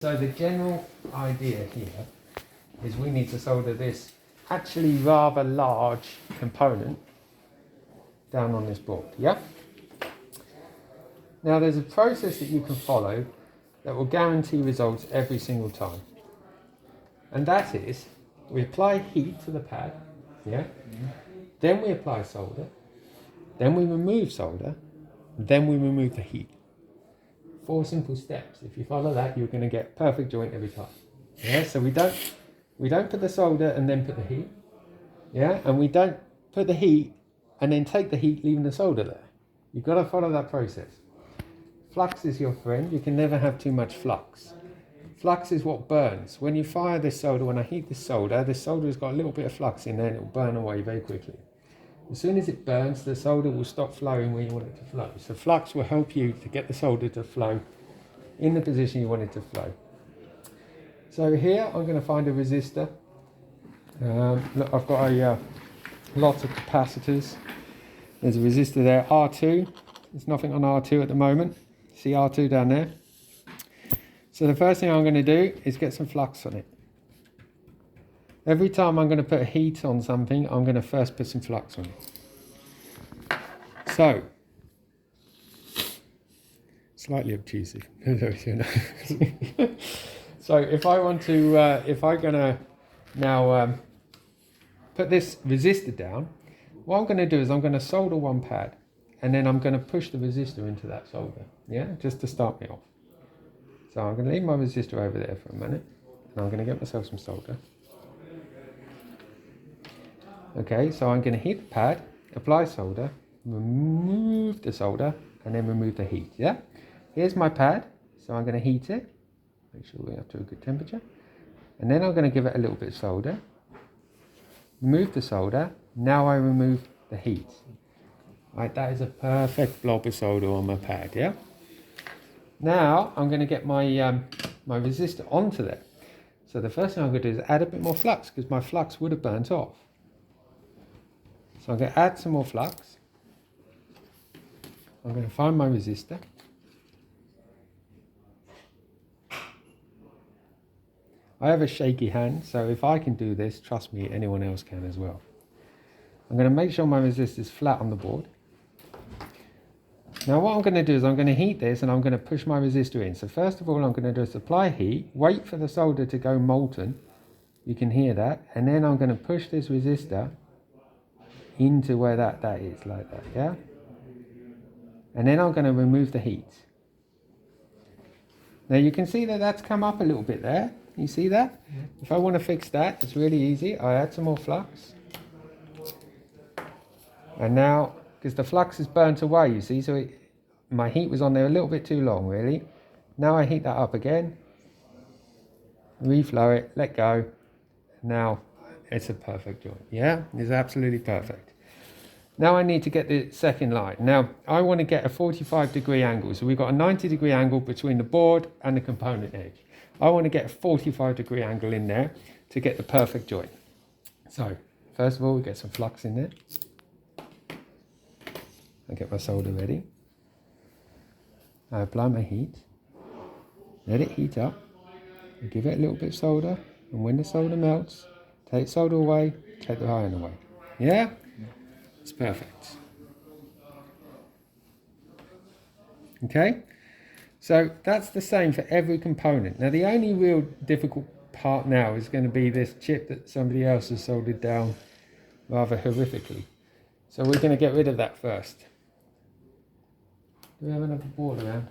So the general idea here is we need to solder this actually rather large component down on this board, yeah? Now there's a process that you can follow that will guarantee results every single time. And that is, we apply heat to the pad, yeah? Then we apply solder, then we remove solder, then we remove the heat. 4 simple steps. If you follow that, you're going to get perfect joint every time. Yeah, so we don't put the solder and then put the heat. Yeah, and we don't put the heat and then take the heat, leaving the solder there. You've got to follow that process. Flux is your friend. You can never have too much flux. Flux is what burns. When you fire this solder, when I heat this solder has got a little bit of flux in there and it will burn away very quickly. As soon as it burns, the solder will stop flowing where you want it to flow. So flux will help you to get the solder to flow in the position you want it to flow. So here I'm going to find a resistor. Look, I've got lots of capacitors. There's a resistor there, R2. There's nothing on R2 at the moment. See R2 down there? So the first thing I'm going to do is get some flux on it. Every time I'm going to put heat on something, I'm going to first put some flux on it. So, slightly obtrusive. So if I want to, if I'm going to now put this resistor down, what I'm going to do is I'm going to solder one pad, and then I'm going to push the resistor into that solder, yeah, just to start me off. So I'm going to leave my resistor over there for a minute, and I'm going to get myself some solder. Okay, so I'm going to heat the pad, apply solder, remove the solder, and then remove the heat, yeah? Here's my pad, so I'm going to heat it, make sure we're up to a good temperature, and then I'm going to give it a little bit of solder, remove the solder, now I remove the heat. Right, that is a perfect blob of solder on my pad, yeah? Now I'm going to get my, my resistor onto there. So the first thing I'm going to do is add a bit more flux, because my flux would have burnt off. So I'm going to add some more flux. I'm going to find my resistor. I have a shaky hand, so if I can do this, trust me, anyone else can as well. I'm going to make sure my resistor is flat on the board. Now what I'm going to do is I'm going to heat this and I'm going to push my resistor in. So first of all I'm going to do is apply heat, wait for the solder to go molten. You can hear that. And then I'm going to push this resistor into where that is, like that, yeah? And then I'm going to remove the heat. Now you can see that that's come up a little bit there. You see that? Yeah. If I want to fix that, it's really easy. I add some more flux. And now, because the flux is burnt away, you see, so my heat was on there a little bit too long, really. Now I heat that up again. Reflow it, let go. Now it's a perfect joint, yeah? It's absolutely perfect. Now I need to get the second line. Now I want to get a 45-degree angle. So we've got a 90-degree angle between the board and the component edge. I want to get a 45-degree angle in there to get the perfect joint. So first of all, we get some flux in there. I get my solder ready. I apply my heat. Let it heat up. I give it a little bit of solder. And when the solder melts, take solder away, take the iron away. Yeah? It's perfect. Okay? So that's the same for every component. Now the only real difficult part now is going to be this chip that somebody else has soldered down rather horrifically. So we're going to get rid of that first. Do we have another board around?